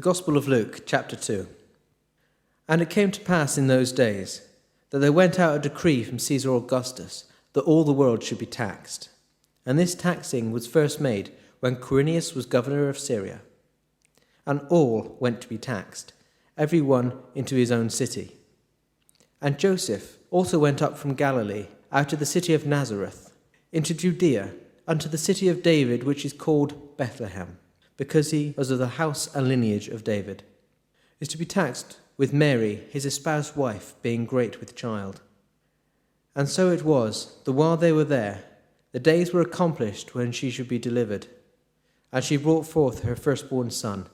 Gospel of Luke, chapter 2. And it came to pass in those days that there went out a decree from Caesar Augustus that all the world should be taxed. And this taxing was first made when Quirinius was governor of Syria. And all went to be taxed, every one into his own city. And Joseph also went up from Galilee, out of the city of Nazareth, into Judea, unto the city of David, which is called Bethlehem, because he was of the house and lineage of David, is to be taxed with Mary, his espoused wife, being great with child. And so it was, that while they were there, the days were accomplished when she should be delivered. And she brought forth her firstborn son,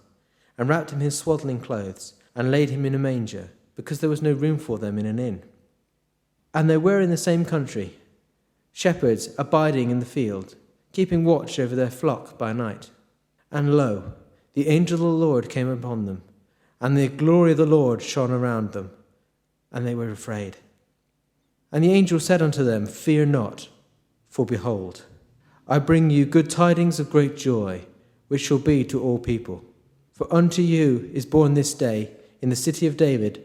and wrapped him in swaddling clothes, and laid him in a manger, because there was no room for them in an inn. And there were in the same country shepherds abiding in the field, keeping watch over their flock by night. And lo, the angel of the Lord came upon them, and the glory of the Lord shone around them, and they were afraid. And the angel said unto them, Fear not, for behold, I bring you good tidings of great joy, which shall be to all people. For unto you is born this day in the city of David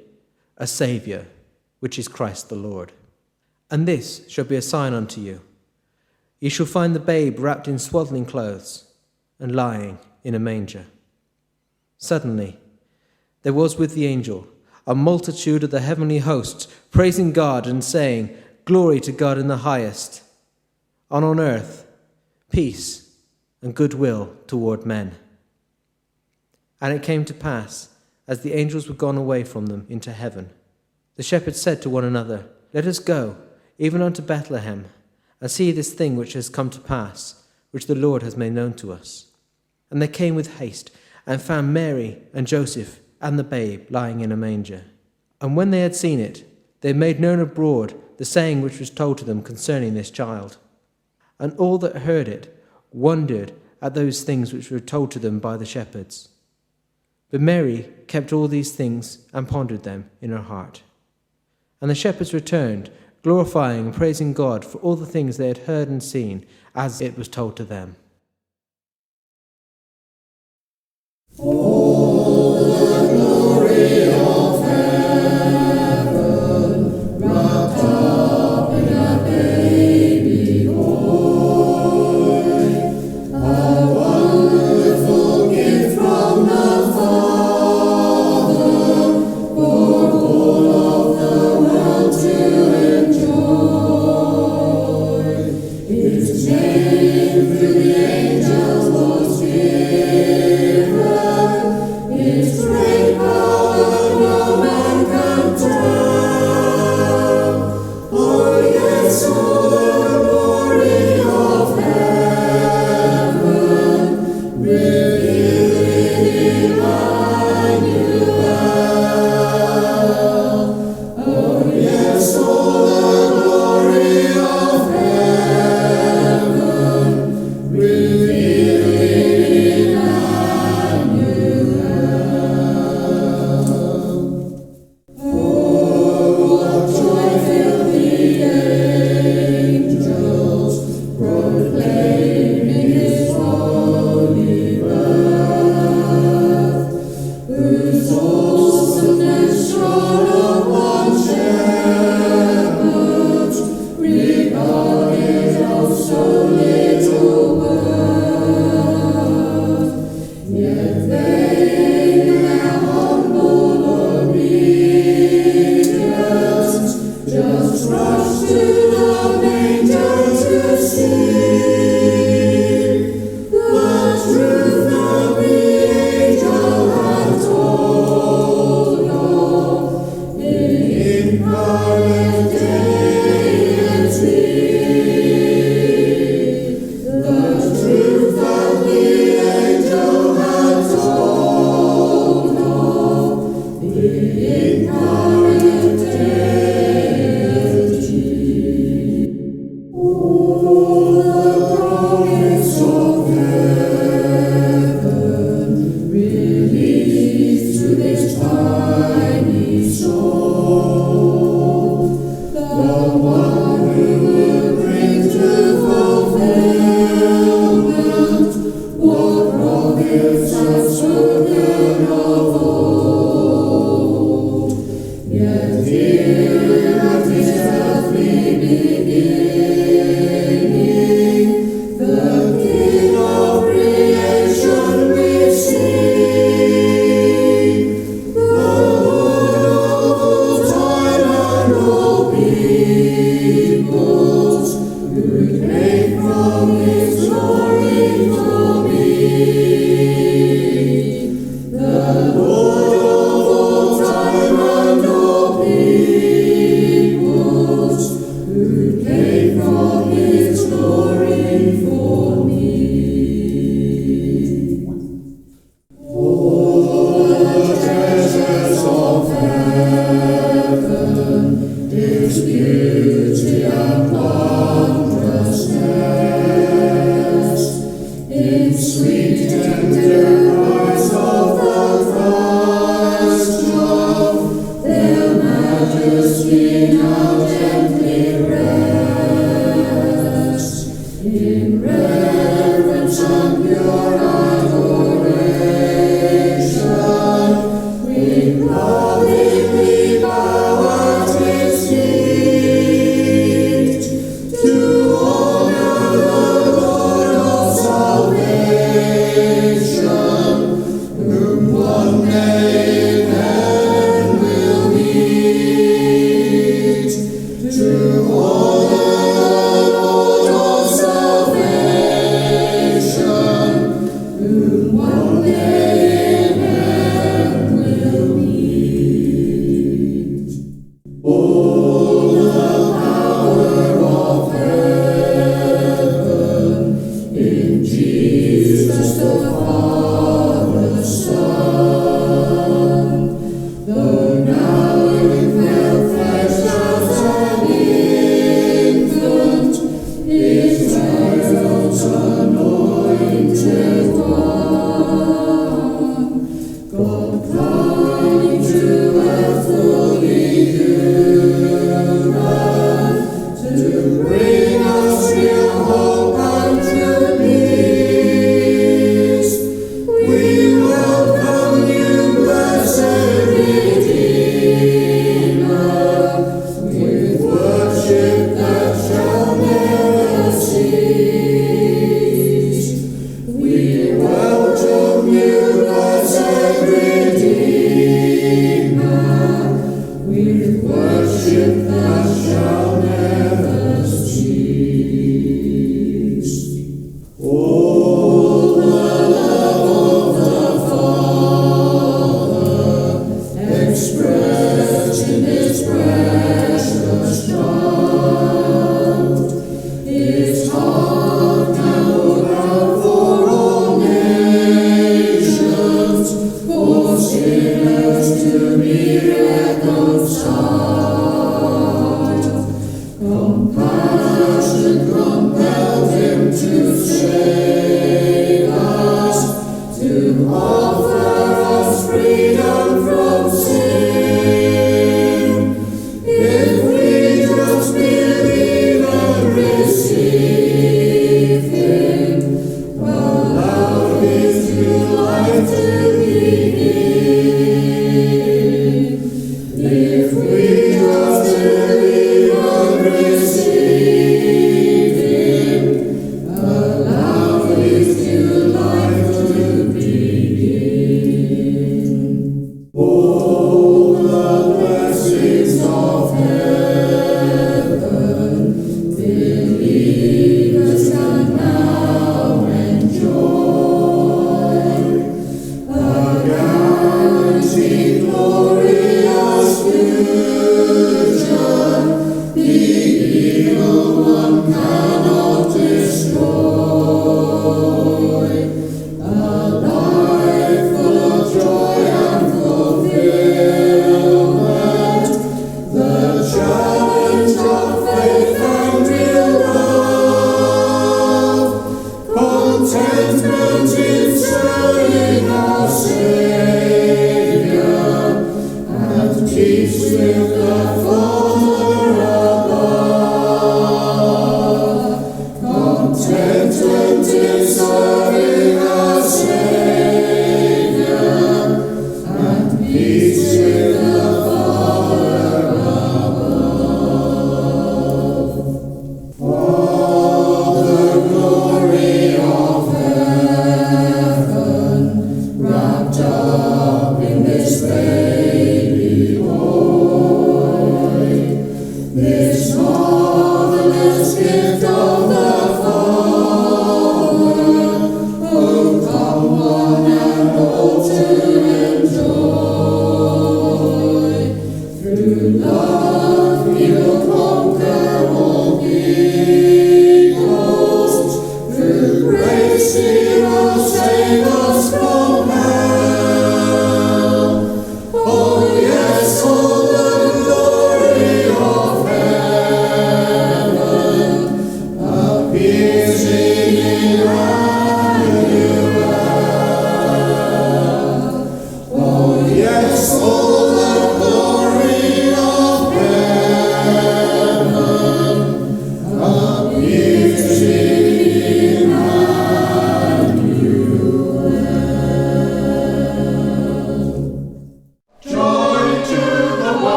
a Saviour, which is Christ the Lord. And this shall be a sign unto you. Ye shall find the babe wrapped in swaddling clothes, and lying in a manger. Suddenly there was with the angel a multitude of the heavenly hosts, praising God and saying, Glory to God in the highest, and on earth peace and goodwill toward men. And it came to pass, as the angels were gone away from them into heaven, the shepherds said to one another, Let us go even unto Bethlehem, and see this thing which has come to pass, which the Lord has made known to us. And they came with haste, and found Mary and Joseph and the babe lying in a manger. And when they had seen it, they made known abroad the saying which was told to them concerning this child. And all that heard it wondered at those things which were told to them by the shepherds. But Mary kept all these things and pondered them in her heart. And the shepherds returned, glorifying and praising God for all the things they had heard and seen, as it was told to them. All the glory of heaven, wrapped up in a baby boy, a wonderful gift from the Father, for all of the world to enjoy. His name through the angels was given. His great power no man can tell. Oh yes, all the glory of heaven, revealed in Emmanuel. Oh yes, all the glory of heaven, revealed in Emmanuel. What joy filled the angels, proclaiming his holy birth, whose awesomeness shone upon shepherds, regarded of so little worth. Yet they in their humble obedience just rushed to the manger to see the truth that the angel had told of the incarnate deity. The truth that the angel had told of the incarnate deity. All the promise of heaven released to this tiny soul, the one who will bring to fulfillment what prophets have spoken of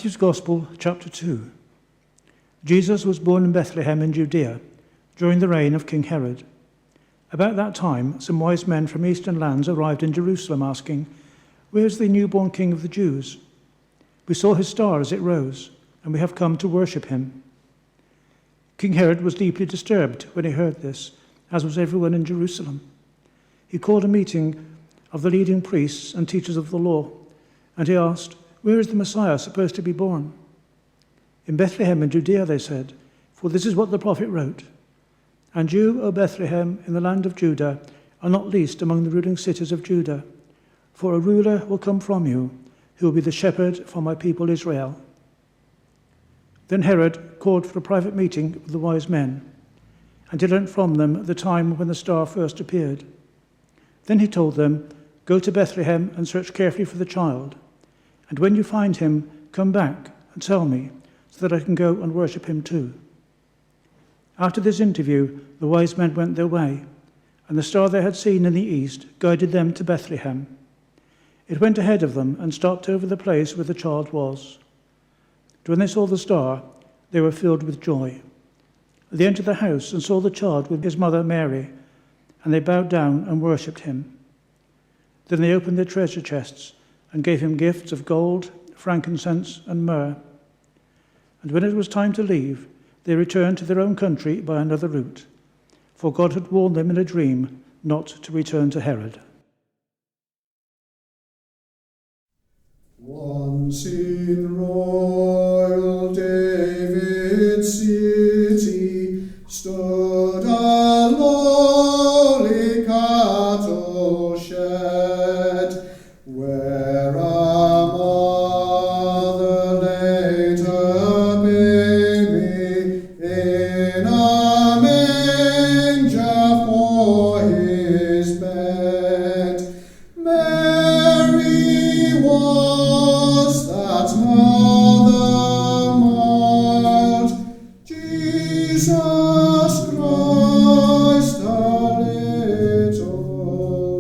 Matthew's Gospel, chapter 2. Jesus was born in Bethlehem in Judea during the reign of King Herod. About that time, some wise men from eastern lands arrived in Jerusalem asking, "Where is the newborn King of the Jews? We saw his star as it rose, and we have come to worship him." King Herod was deeply disturbed when he heard this, as was everyone in Jerusalem. He called a meeting of the leading priests and teachers of the law, and he asked, "Where is the Messiah supposed to be born?" "In Bethlehem in Judea," they said, "for this is what the prophet wrote. And you, O Bethlehem, in the land of Judah, are not least among the ruling cities of Judah, for a ruler will come from you, who will be the shepherd for my people Israel." Then Herod called for a private meeting with the wise men, and he learnt from them the time when the star first appeared. Then he told them, "Go to Bethlehem and search carefully for the child, and when you find him, come back and tell me, so that I can go and worship him too." After this interview, the wise men went their way, and the star they had seen in the east guided them to Bethlehem. It went ahead of them and stopped over the place where the child was. When they saw the star, they were filled with joy. They entered the house and saw the child with his mother Mary, and they bowed down and worshipped him. Then they opened their treasure chests and gave him gifts of gold, frankincense, and myrrh. And when it was time to leave, they returned to their own country by another route, for God had warned them in a dream not to return to Herod. Once in royal David's city stood a lowly cattle shed, where a mother laid her baby in a manger for his bed. Mary was that mother mild, Jesus Christ, our little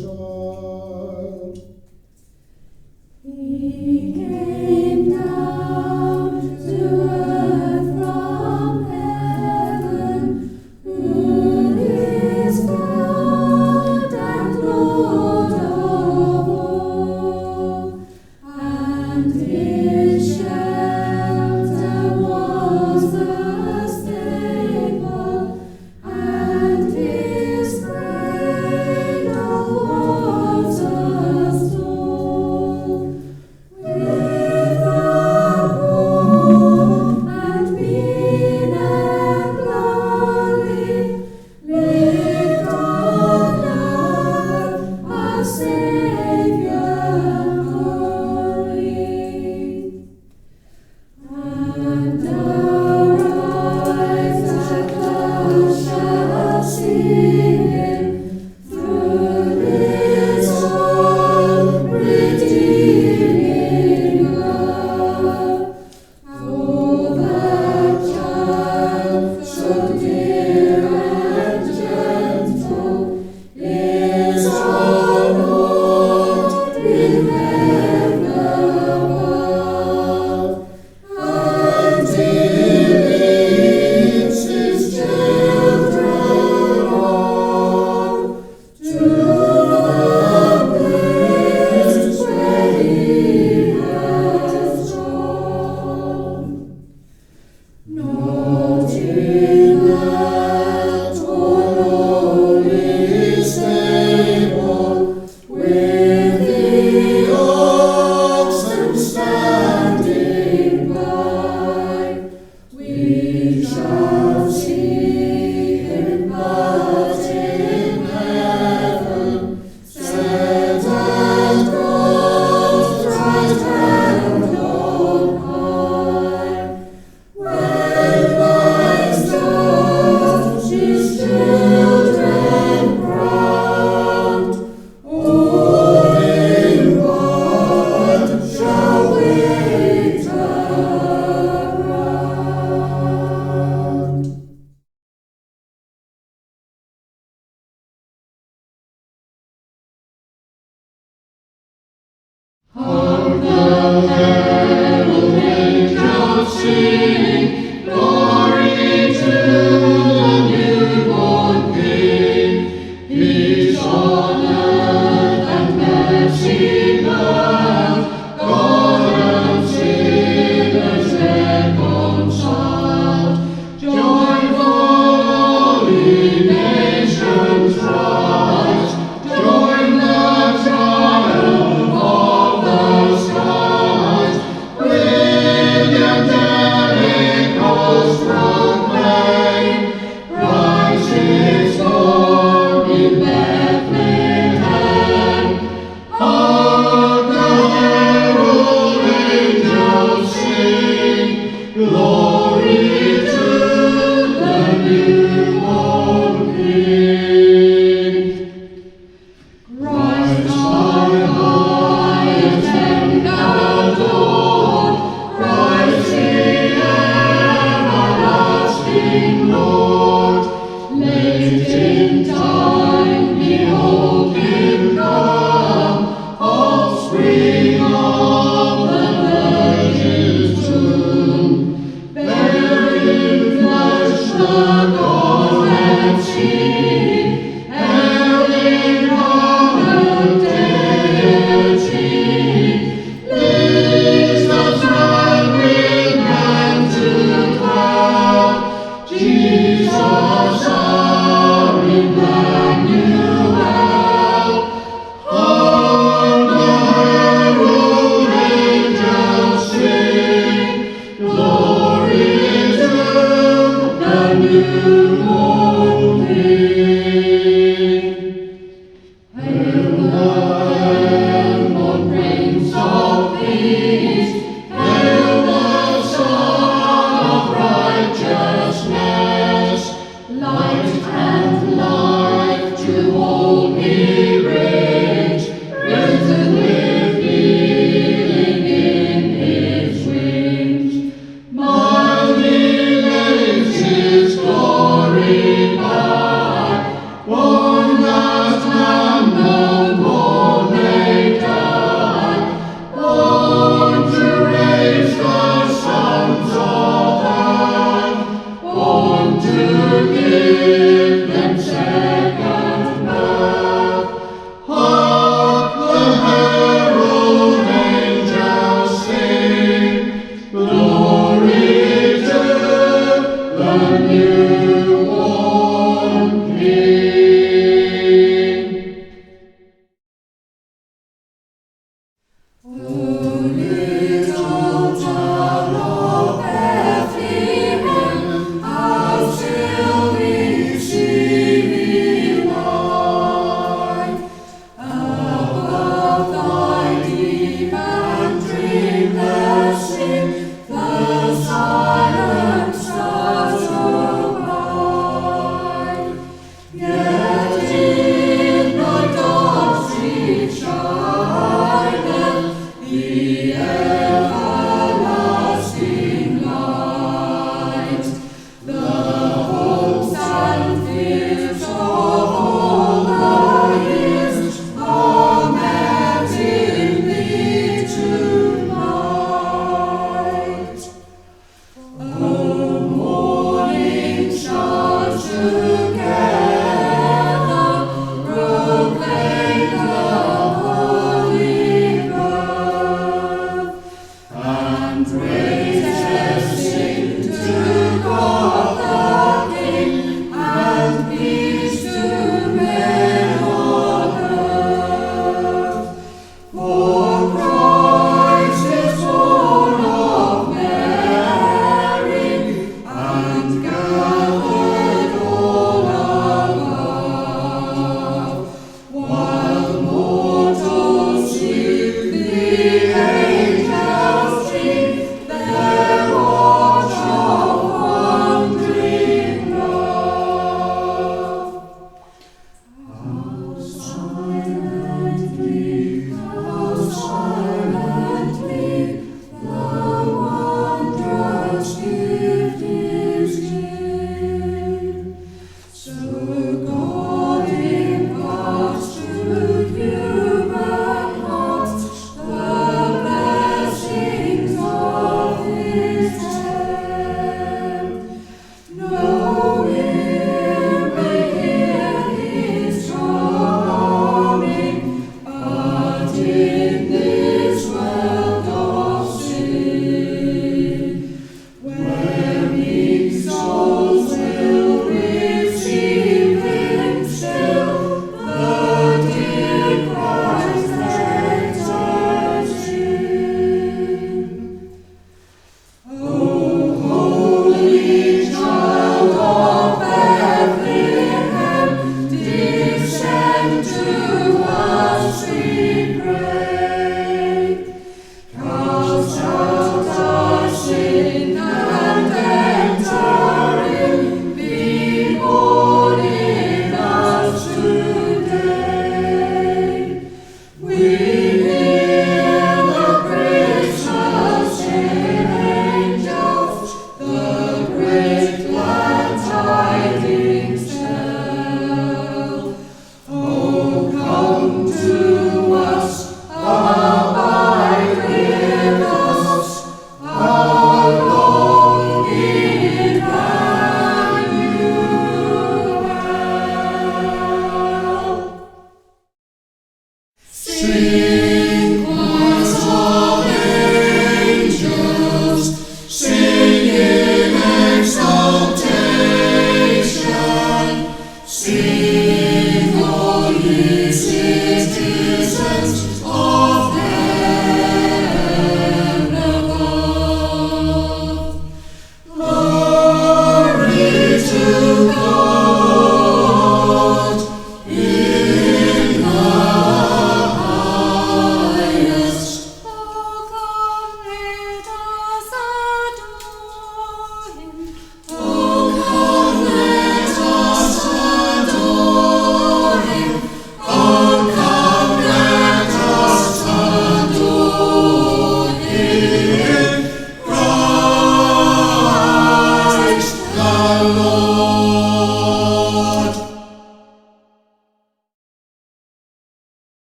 child. He came down to earth from heaven, who is God and Lord of all, and his shelter was the stable, morning showers.